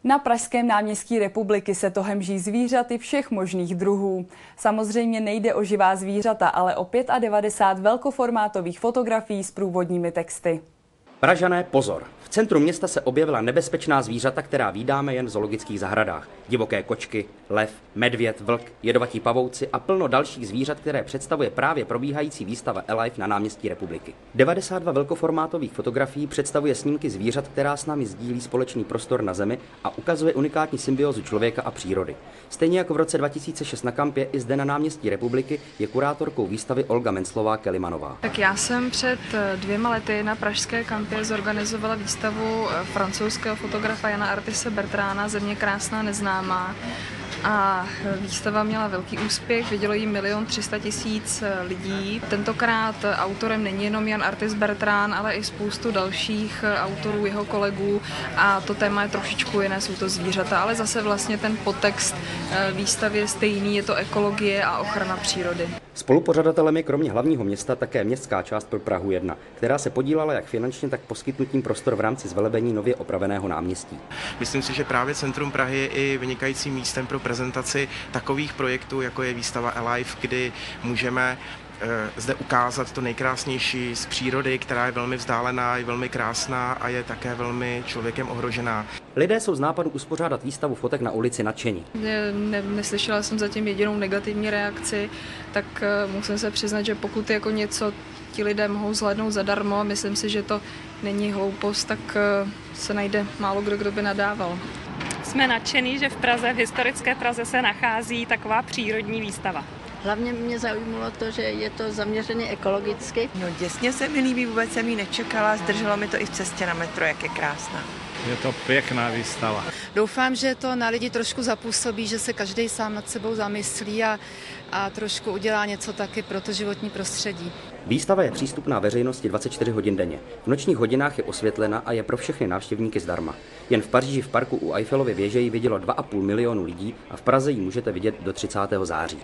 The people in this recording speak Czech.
Na pražském náměstí Republiky se to hemží zvířaty všech možných druhů. Samozřejmě nejde o živá zvířata, ale o 95 velkoformátových fotografií s průvodními texty. Pražané, pozor! V centru města se objevila nebezpečná zvířata, která vídáme jen v zoologických zahradách. Divoké kočky, lev, medvěd, vlk, jedovatí pavouci a plno dalších zvířat, které představuje právě probíhající výstava Alive na náměstí Republiky. 92 velkoformátových fotografií představuje snímky zvířat, která s námi sdílí společný prostor na Zemi a ukazuje unikátní symbiózu člověka a přírody. Stejně jako v roce 2006 na kampě, i zde na náměstí Republiky je kurátorkou výstavy Olga Menclová-Kelimanová. Tak já jsem před 2 lety na pražské kampě zorganizovala výstavu francouzského fotografa Jana Artise Bertrána Země krásná neznámá. A výstava měla velký úspěch, vidělo ji 1 300 000 lidí. Tentokrát autorem není jenom Jan Artis Bertrán, ale i spoustu dalších autorů, jeho kolegů. A to téma je trošičku jiné, jsou to zvířata, ale zase vlastně ten podtext výstavy je stejný, je to ekologie a ochrana přírody. Spolupořadatelem je kromě hlavního města také městská část pro Prahu 1, která se podílela jak finančně, tak poskytnutím prostor v rámci zvelebení nově opraveného náměstí. Myslím si, že právě centrum Prahy je i vynikajícím místem pro prezentaci takových projektů, jako je výstava Alive, kdy můžeme zde ukázat to nejkrásnější z přírody, která je velmi vzdálená, je velmi krásná a je také velmi člověkem ohrožená. Lidé jsou z nápadu uspořádat výstavu fotek na ulici nadšení. Neslyšela jsem zatím jedinou negativní reakci, tak musím se přiznat, že pokud jako něco ti lidé mohou zhlédnout zadarmo a myslím si, že to není hloupost, tak se najde málo kdo by nadával. Jsme nadšení, že v Praze, v historické Praze se nachází taková přírodní výstava. Hlavně mě zaujalo to, že je to zaměřené ekologicky. No děsně se mi líbí, vůbec jsem ji nečekala, zdrželo mi to i v cestě na metro, jak je krásná. Je to pěkná výstava. Doufám, že to na lidi trošku zapůsobí, že se každý sám nad sebou zamyslí a trošku udělá něco taky pro to životní prostředí. Výstava je přístupná veřejnosti 24 hodin denně. V nočních hodinách je osvětlena a je pro všechny návštěvníky zdarma. Jen v Paříži v parku u Eiffelovy věže ji vidělo 2,5 milionu lidí a v Praze ji můžete vidět do 30. září.